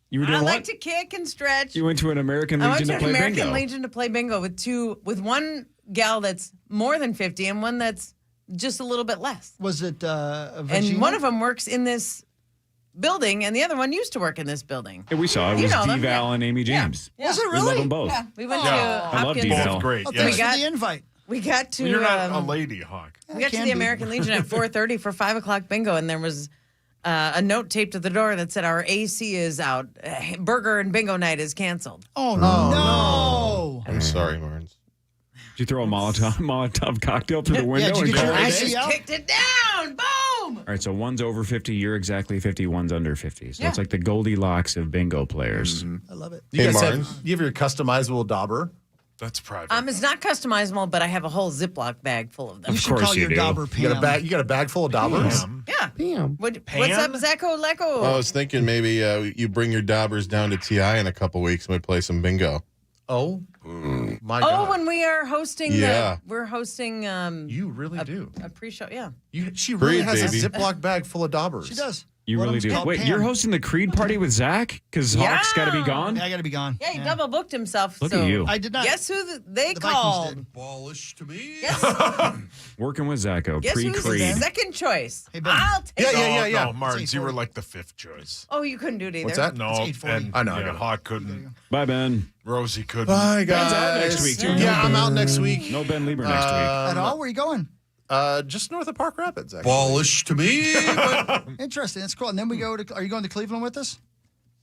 You were doing I what? like to kick and stretch. You went to an American I went Legion to to an play American bingo. Legion to play bingo with one gal that's more than 50 and one that's just a little bit less. Was it And Virginia? one of them works in this building, and the other one used to work in this building. Yeah, we saw it. It You was know them, D-Val yeah. and Amy James. Yeah. Was it We love really? them both. Yeah, we went Yeah. to I love Hopkins. D-Val. Both great. Well, Yeah. thanks We for got- the invite. We got to You're not a lady, Hawk. we got to can the be. American Legion at 4:30 for 5 o'clock bingo, and there was a note taped to the door that said our AC is out. Burger and bingo night is canceled. Oh, no. I'm sorry, Martins. Did you throw a Molotov cocktail through the window? did you and get your go- I AC just out? kicked it down. Boom. All right, so one's over 50, you're exactly 50, one's under 50. So Yeah. it's like the Goldilocks of bingo players. I love it. You Hey, guys Martin. you have your customizable dauber? That's private. It's not customizable, but I have a whole Ziploc bag full of them. You should course call you your do. dauber Pam. You got a bag full of daubers? Yeah. Damn. What's Pam? up, Zacko Lecko? I was thinking maybe you bring your daubers down to TI in a couple weeks and we play some bingo. Oh, my God. when we are hosting, Yeah. we're hosting. You really do. A pre-show. Yeah. She really Breathe, has baby. a Ziploc bag full of daubers. She does. You One of really them's do. called Wait, Pam. you're hosting the Creed party with Zach? Because Hawk's got to be gone? Yeah, I got to be gone. Yeah, he double booked himself. Look so at you. I did not. Guess who they The Vikings called? did. Ballish to me. Working with Zacho, Guess who's the pre-Creed. second choice? Hey, Ben. I'll take it. No, Martins, It's you were 8:40. like the fifth choice. Oh, you couldn't do it either. What's that? No, It's 8:40. and I know, I yeah, know. Hawk couldn't. Bye, Ben. Rosie couldn't. Bye, Ben's out guys. next week, too. Yeah, I'm out next week. No Ben Lieber next week. At all? Where are you going? Just north of Park Rapids, actually. Ballish to me. Interesting. That's cool. And then we go to. Are you going to Cleveland with us?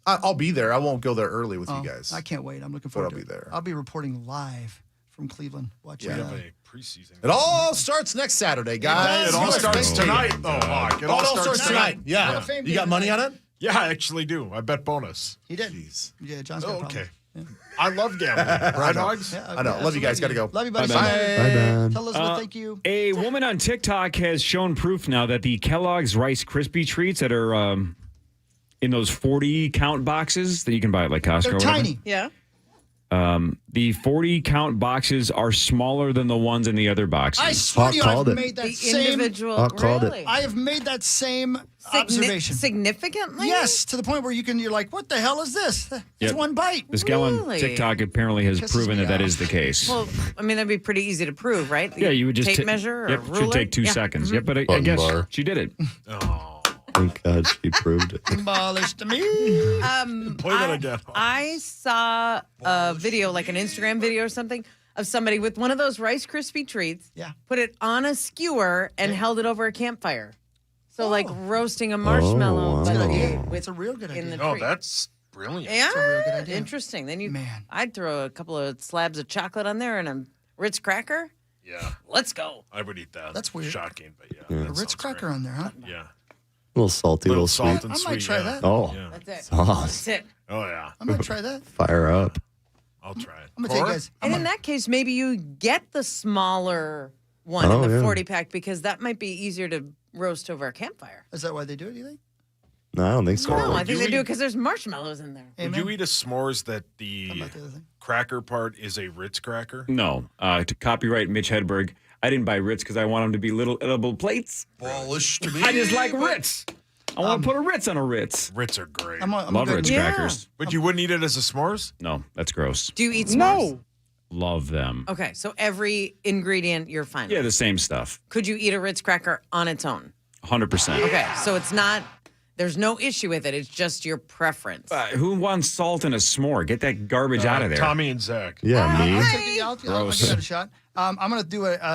I'll be there. I won't go there early with you guys. I can't wait. I'm looking But forward I'll to be it. there. I'll be reporting live from Cleveland. Watching. Yeah. Have a preseason. It all starts next Saturday, guys. It all You starts guys tonight, though, Hawk. It all starts tonight. Yeah. Hall of Fame You got game money tonight. on it? Yeah, I actually do. I bet bonus. He did. Jeez. Yeah, John's got a Oh, problem. okay. I love gambling. Right, Hogs? Yeah, I know. Love you guys. Got to go. Love you, buddy. Bye, Ben. Bye, Ben. Tell Elizabeth thank you. A woman on TikTok has shown proof now that the Kellogg's Rice Krispie treats that are in those 40 count boxes that you can buy at like Costco. They're or whatever, tiny. Yeah. The 40 count boxes are smaller than the ones in the other boxes. I swear Hawk to you, I've called it. made that The same. individual. Hawk called it. really? I have made that same observation. Significantly? Yes, to the point where you're like, what the hell is this? It's Yep. one bite. This gal on Really? TikTok apparently has Pisses proven me that off. is the case. Well, I mean, that'd be pretty easy to prove, right? yeah, you would just tape measure or Yep, ruler. should take 2 Yeah. seconds. Mhm. Yep, but I Button guess bar. she did it. Thank God she proved it. Abolish to me. Play that again. I saw a video, like an Instagram video or something, of somebody with one of those Rice Krispie treats. Yeah. Put it on a skewer and held it over a campfire. So, like roasting a marshmallow, Oh, but wow. with It's a real good in idea. the Oh, treat. that's brilliant. Yeah, a real good idea. interesting. Then Man. I'd throw a couple of slabs of chocolate on there and a Ritz cracker. Yeah, Let's go. I would eat that. That's weird. Shocking, but yeah. A that Ritz sounds cracker great. on there, huh? Yeah. A little salty, Little little salt sweet. and I sweet. might try yeah. that. Oh, Yeah. That's it. sauce. That's it. Oh, yeah. I might try that. Fire up. I'll try it. I'm gonna tell you guys. And in that case, maybe you get the smaller one Oh, in the yeah. 40 pack because that might be easier to roast over a campfire. Is that why they do it? Do you think? No, I don't think so. No, I think you they do eat- it because there's marshmallows in there. Would you eat a s'mores that the How about the other thing? cracker part is a Ritz cracker? No, to copyright Mitch Hedberg, I didn't buy Ritz because I want them to be little edible plates. Ballish to me. I just like Ritz. I want to put a Ritz on a Ritz. Ritz are great. Love Ritz crackers. But you wouldn't eat it as a s'mores? No, that's gross. Do you eat s'mores? Love them. Okay, so every ingredient you're fine with. Yeah, the same stuff. Could you eat a Ritz cracker on its own? 100%. Okay, so it's not, there's no issue with it. It's just your preference. Who wants salt in a s'more? Get that garbage out of there. Tommy and Zach. Yeah, me. I'll give that a shot. I'm gonna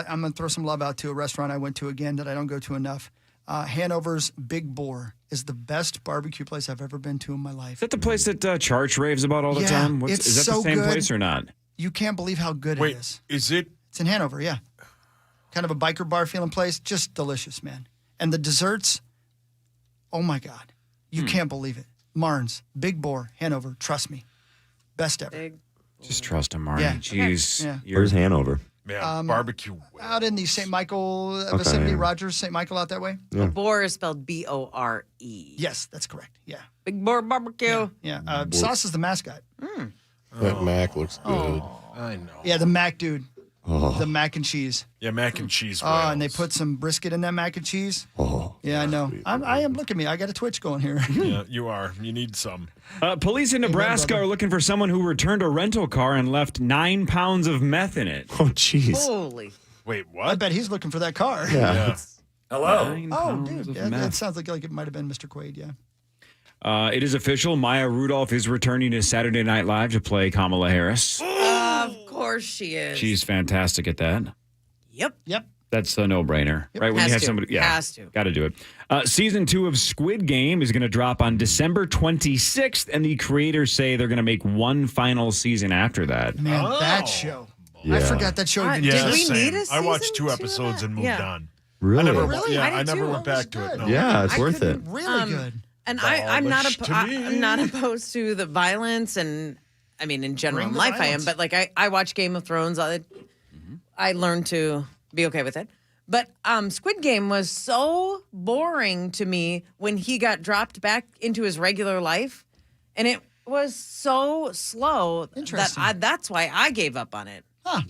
I'm gonna throw some love out to a restaurant I went to again that I don't go to enough. Hanover's Big Boar is the best barbecue place I've ever been to in my life. Is that the place that Charch raves about all the Yeah, time? it's is that so the same good. place or not? You can't believe how good Wait, it is. is it? It's in Hanover, yeah. Kind of a biker bar feeling place, just delicious, man. And the desserts, oh my God, you can't believe it. Marnes, Big Boar, Hanover, trust me, best ever. Just trust him, Marty. Yeah. Jeez. Yeah. Where's Hanover? Man, barbecue. Out in the St. Michael vicinity, yeah. Rogers, St. Michael out that way. Yeah. Boar is spelled Bore. Yes, that's correct. Yeah. Big Boar Barbecue. Yeah. Sauce is the mascot. That Mac looks good. I know. Yeah, the mac dude. Oh. The mac and cheese. Yeah, mac and cheese. Oh, and they put some brisket in that mac and cheese. Oh. Yeah, I know. I am. Look at me. I got a twitch going here. Yeah, you are. You need some. Police in Nebraska are looking for someone who returned a rental car and left 9 pounds of meth in it. Oh, jeez. Holy. Wait, I what? bet he's looking for that car. Yeah. Hello. Oh, dude. Yeah, that sounds like it might have been Mr. Quaid. Yeah. It is official. Maya Rudolph is returning to Saturday Night Live to play Kamala Harris. Of course she is. She's fantastic at that. Yep. That's a no-brainer, right? When Has you have to. somebody, Has to. got to do it. Season 2 of Squid Game is going to drop on December 26th, and the creators say they're going to make one final season after that. Man, that show. I Yeah. forgot that show even Did Yeah, we same. need a I watched season 2 two of episodes that? and moved Yeah. on. Really? I never, Really? Yeah, I I did never too. went That was back to it. good. No. Yeah, it's worth it. Really good. And I'm not Polish to me. I'm not opposed to the violence, and I mean in general Bring in the life I am, violence. but like I watch Game of Thrones. I learned to be okay with it. But Squid Game was so boring to me when he got dropped back into his regular life, and it was so slow that Interesting. that's why I gave up on it. Huh.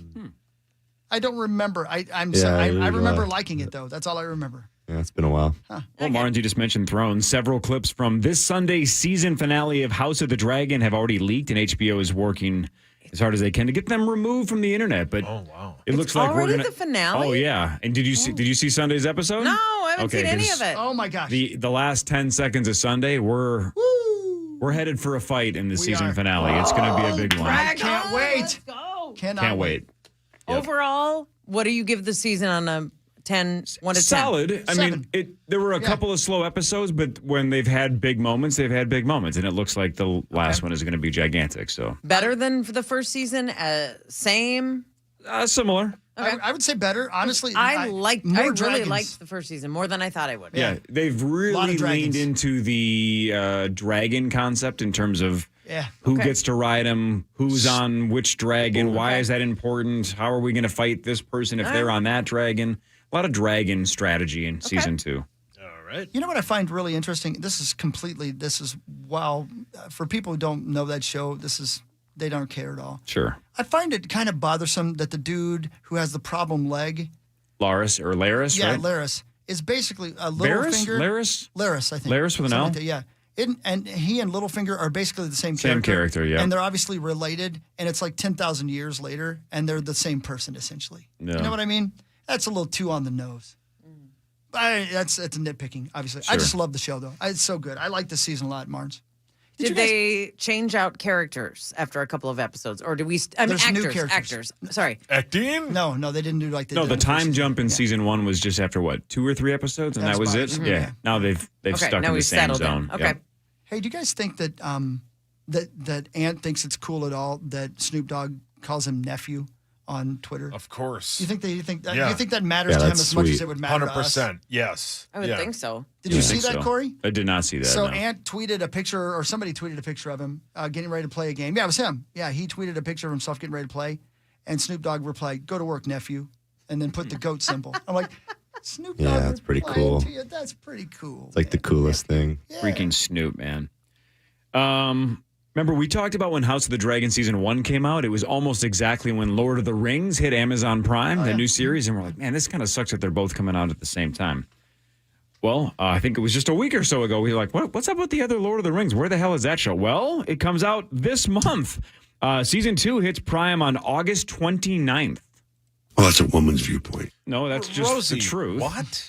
I don't remember. I'm Yeah, sorry. neither I do remember I. liking it though. That's all I remember. Yeah, it's been a while. Well, Martin, you just mentioned Thrones. Several clips from this Sunday's season finale of House of the Dragon have already leaked, and HBO is working as hard as they can to get them removed from the internet. But it looks like we're already gonna the finale? Oh yeah. And did you see Sunday's episode? No, I haven't seen any 'cause of it. Oh my gosh. The last 10 seconds of Sunday, we're headed for a fight in the season are. finale. It's going to be a big one. I can't wait. Let's go. Can't wait. Yep. Overall, what do you give the season on a 10, 1 to 10? Solid. I mean, there were a couple of slow episodes, but when they've had big moments, they've had big moments, and it looks like the last one is going to be gigantic. So Better than for the first season? Same? similar. Okay. I would say better. Honestly, I really dragons. liked the first season more than I thought I would. Yeah, they've Lot really of dragons. leaned into the dragon concept in terms of Yeah. who Okay. gets to ride them, who's on which dragon, why is that important, how are we going to fight this person if they're on that dragon. A lot of dragon strategy in season 2. All right. You know what I find really interesting? This is wow. For people who don't know that show, they don't care at all. Sure. I find it kind of bothersome that the dude who has the problem leg, Laris, right? Laris, is basically a Littlefinger. Laris, I think. Laris with an Something L? like that, yeah. And he and Littlefinger are basically the same character. Same character, yeah. And they're obviously related, and it's like 10,000 years later, and they're the same person, essentially. Yeah. You know what I mean? That's a little too on the nose. That's nitpicking, obviously. I Sure. just love the show, though. It's so good. I like this season a lot, Marnes. Did they change out characters after a couple of episodes? Or do we... There's new characters. Actors. Sorry. Acting? No, they didn't do like they No, did the in first time season. jump in Yeah. season 1 was just after what, 2 or 3 episodes, and That's that was about it. it. Yeah. Yeah. Now they've Okay, stuck now in the we've same settled in. zone. Okay. Yep. Hey, do you guys think that that Ant thinks it's cool at all that Snoop Dogg calls him nephew on Twitter? Of course. You think that Yeah. you think that matters Yeah, to him that's as much as sweet. it would matter to us? 100%. Yes. I would Yeah. think so. Did you I see think that, so. Corey? I did not see that. So no. Ant tweeted a picture, or somebody tweeted a picture of him getting ready to play a game. Yeah, it was him. Yeah, he tweeted a picture of himself getting ready to play, and Snoop Dogg replied, "Go to work, nephew," and then put the goat symbol. I'm like, Snoop Dogg. Yeah, that's pretty replying cool. to you? That's pretty cool. It's like the coolest thing. Freaking Snoop, man. Remember, we talked about when House of the Dragon season 1 came out. It was almost exactly when Lord of the Rings hit Amazon Prime, the new series, and we're like, man, this kind of sucks that they're both coming out at the same time. Well, I think it was just a week or so ago. We were like, what's up with the other Lord of the Rings? Where the hell is that show? Well, it comes out this month. Season 2 hits Prime on August 29th. Well, that's a woman's viewpoint. No, that's just the truth. What?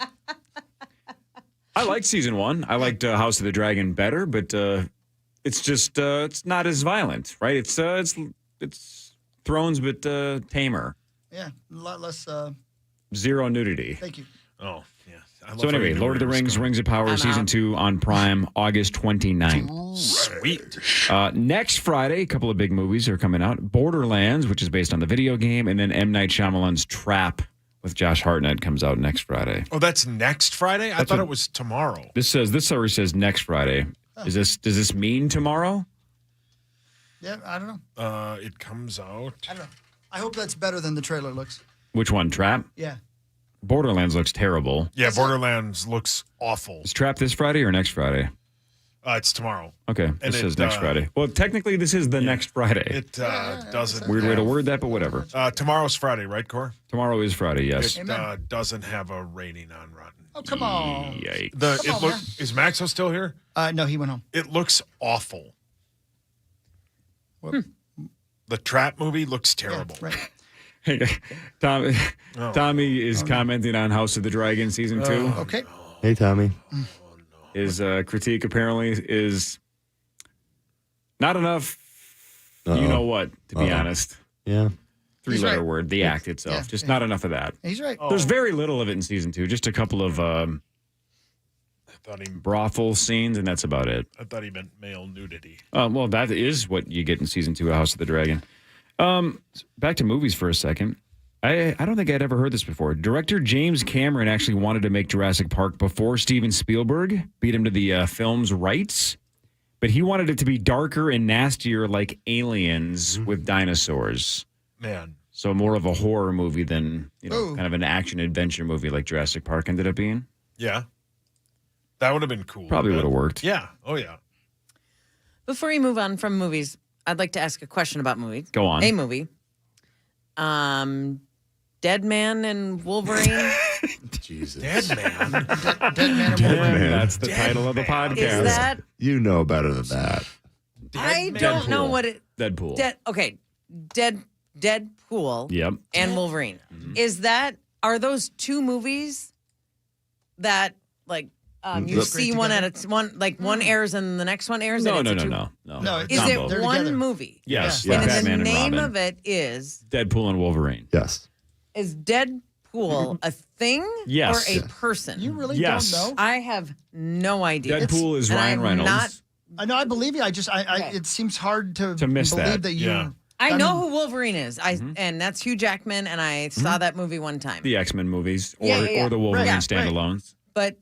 I liked season 1. I liked House of the Dragon better, but it's just it's not as violent, right? It's Thrones, but tamer. Yeah, a lot less. Zero nudity. Thank you. Oh, yeah. So anyway, Lord of the Rings, Rings of Power, Season 2 on Prime, August 29th. Sweet. Next Friday, a couple of big movies are coming out. Borderlands, which is based on the video game, and then M. Night Shyamalan's Trap with Josh Hartnett comes out next Friday. Oh, that's next Friday? I thought it was tomorrow. This story says next Friday. Does this mean tomorrow? Yeah, I don't know. It comes out. I don't know. I hope that's better than the trailer looks. Which one? Trap? Yeah. Borderlands looks terrible. Yeah, Borderlands looks awful. Is Trap this Friday or next Friday? It's tomorrow. Okay, this says next Friday. Well, technically, this is the next Friday. It doesn't. Weird way to word that, but whatever. Tomorrow's Friday, right, Cor? Tomorrow is Friday, yes. It doesn't have a rating on Rotten. Oh, come on. Yikes. Is Maxo still here? No, he went home. It looks awful. The Trap movie looks terrible. Yeah, right. Tommy is commenting on House of the Dragon Season 2. Okay. Hey, Tommy. His critique apparently is not enough. You know what, to be honest. Yeah. Three-letter right. word, the act itself. Just not enough of that. He's right. There's very little of it in Season 2. Just a couple of brothel scenes, and that's about it. I thought he meant male nudity. Well, that is what you get in Season 2 of House of the Dragon. Back to movies for a second. I don't think I'd ever heard this before. Director James Cameron actually wanted to make Jurassic Park before Steven Spielberg beat him to the film's rights, but he wanted it to be darker and nastier like Aliens with dinosaurs. Man. So more of a horror movie than, kind of an action-adventure movie like Jurassic Park ended up being. Yeah. That would have been cool. Probably would have worked. Yeah. Oh, yeah. Before we move on from movies, I'd like to ask a question about movies. Go on. A movie. Dead Man and Wolverine. Jesus. Dead Man. Dead Man and Wolverine. That's the title of the podcast. Is that? You know better than that. I don't know what it. Deadpool. Deadpool. Yep. And Wolverine. Is that? Are those two movies that like? You see one at a one airs and the next one airs. No. Is it one together. movie? Yes. And Batman the and name Robin. of it is Deadpool and Wolverine. Yes. Is Deadpool a thing Yes. or a person? You really Yes. don't know? I have no idea. Deadpool is And Ryan I'm Reynolds. not- I know. I believe you. It seems hard to miss believe that. you. Yeah. I know who Wolverine is. And that's Hugh Jackman, and I saw that movie one time. The X-Men movies or, Yeah. or the Wolverine Right. standalones. But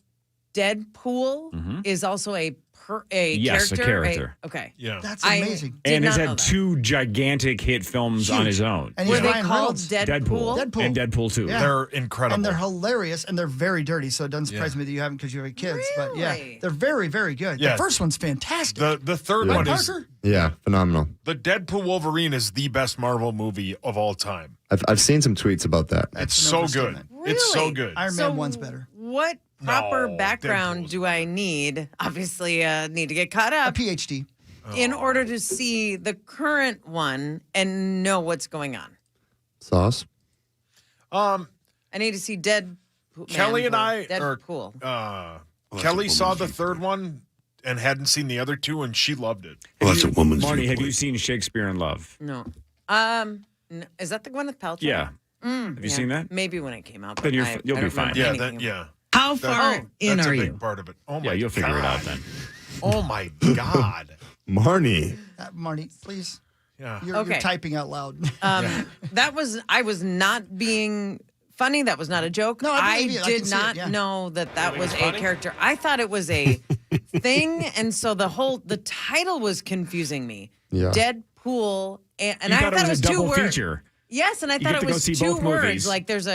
Deadpool is also a Yes, a character. character. Okay. Yeah. That's I amazing. did And has not know had that. 2 gigantic hit films on his own. And Were he's they Ryan called Reynolds. Deadpool? Deadpool. And Deadpool 2. Yeah. They're incredible. And they're hilarious, and they're very dirty. So it doesn't surprise me that you haven't because you have kids. But yeah, Really? they're very, very good. Yeah. The first one's fantastic. The third Right, one is Parker? Yeah, phenomenal. the Deadpool Wolverine is the best Marvel movie of all time. I've seen some tweets about that. It's an so good. overstatement. It's so Really? good. Iron So Man 1's better. What proper No, background Deadpool's do I need? Obviously, need to get caught A up PhD. in order to see the current one and know what's going on. Sauce. I need to see Kelly and I Deadpool. Kelly saw the third one and hadn't seen the other two, and she loved it. Well, that's a woman's Marnie, have viewpoint. you seen Shakespeare in Love? No. Is that the one with Paltrow? Yeah. Have you seen that? Maybe when it came out. Then but you'll I be don't fine. remember Yeah, anything that, about yeah. How far in That's are a big you? part of it. Oh my Yeah, you'll figure it out God. then. Oh my God. Marnie. Marnie, please. Yeah. You're Okay. typing out loud. I was not being funny. That was not a joke. No, I believe you. I can did see it, not yeah. know that think was it's a funny? character. I thought it was a thing, and so the title was confusing me. Yeah. Deadpool, and You I thought it was a two double words. feature. Yes, and I You thought get it to go was see 2 both words. movies. Like there's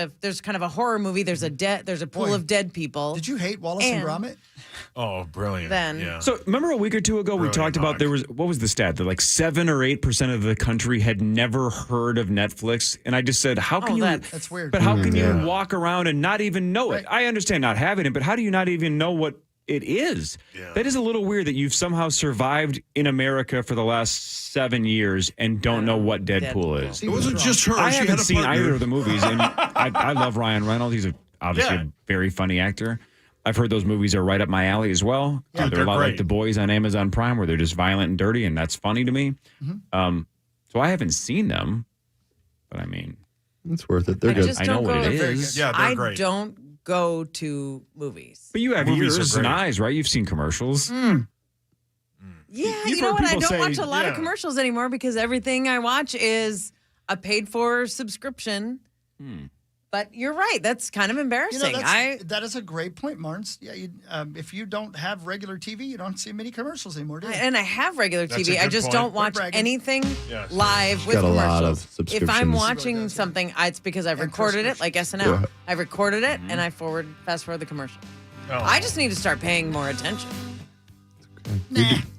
kind of a horror movie. There's a pool of dead people. Did you hate Wallace and Gromit? Oh, brilliant. Then- yeah. So remember a week or two ago we talked about what was the stat that like 7 or 8% of the country had never heard of Netflix, and I just said, how can you? That's weird. But how can you walk around and not even know it? I understand not having it, but how do you not even know what it is? That is a little weird that you've somehow survived in America for the last 7 years and don't know what Deadpool is. It wasn't just her. I She haven't had a seen partner. either of the movies, and I love Ryan Reynolds. He's obviously a very funny actor. I've heard those movies are right up my alley as well. Yeah, They're a lot great. like The Boys on Amazon Prime, where they're just violent and dirty, and that's funny to me. So I haven't seen them, but I mean, It's worth it. They're I good. just I know don't what go. it is. Yeah, they're I great. don't go to movies. But you have Movies ears are and great. eyes, right? You've seen commercials. Yeah, You've you know heard what? I people don't say- watch a lot of yeah. commercials anymore because everything I watch is a paid for subscription. But you're right. That's kind of embarrassing. That is a great point, Martins. Yeah, if you don't have regular TV, you don't see many commercials anymore, do you? And I have regular That's TV. a I good just point. don't watch bragging. anything Yes. live with got a lot of commercials. If I'm subscriptions. watching something, it's because I've recorded it, like SNL. Yeah. I've recorded it and I fast forward the commercial. Oh. I just need to start paying more attention.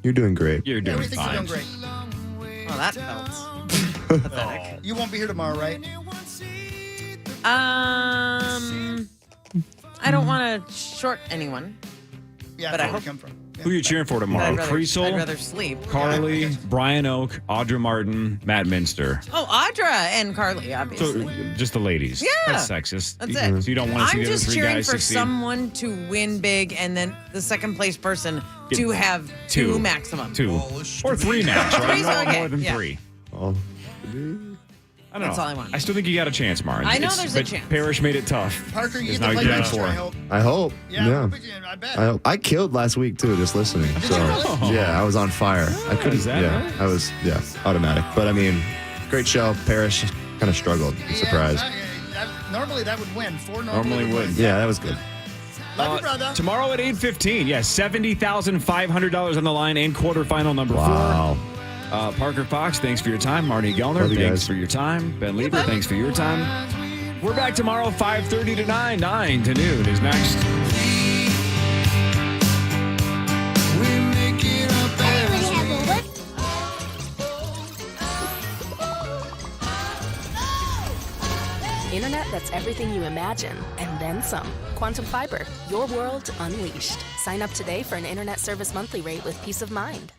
You're doing great. You're doing we think fine. you're doing great. Oh, that felt pathetic. You won't be here tomorrow, right? I don't want to short anyone. Yeah, But that's I where we hope- come from. Who are you cheering for But tomorrow? I'd Creasel, rather sleep. Carly, Brian Oak, Audra Martin, Matt Minster. Oh, Audra and Carly, So obviously. just the ladies. Yeah. That's sexist. That's it. So you don't want to see I'm the other just 3 cheering guys for succeed? someone to win big and then the second place person Get to have 2 maximum. 2. Or 3 max, right? Three's No okay, more than yeah. 3. Oh, I don't That's know. all I want. I still think you got a chance, Martin. I know there's a chance. Parrish made it tough. Parker, you It's get to now play you're next year, I 4. hope. I hope. Yeah, Yeah. I bet. I hope. I killed last week too, just listening. So yeah, I was on fire. I couldn't. is that yeah, right? I was. Yeah, automatic. But I mean, great show. Parrish kind of struggled. I'm surprised. Normally that would win. 4 Normally would. Yeah, that was good. Love you, brother. Tomorrow at 8:15, $70,500 on the line and quarterfinal number 4. Wow. Parker Fox, thanks for your time. Marty Gellner, Love you thanks guys. for your time. Ben Lieber, thanks for your time. We're back tomorrow, 5:30 to 9. 9 to noon is next. Internet that's everything you imagine, and then some. Quantum Fiber, your world unleashed. Sign up today for an internet service monthly rate with peace of mind.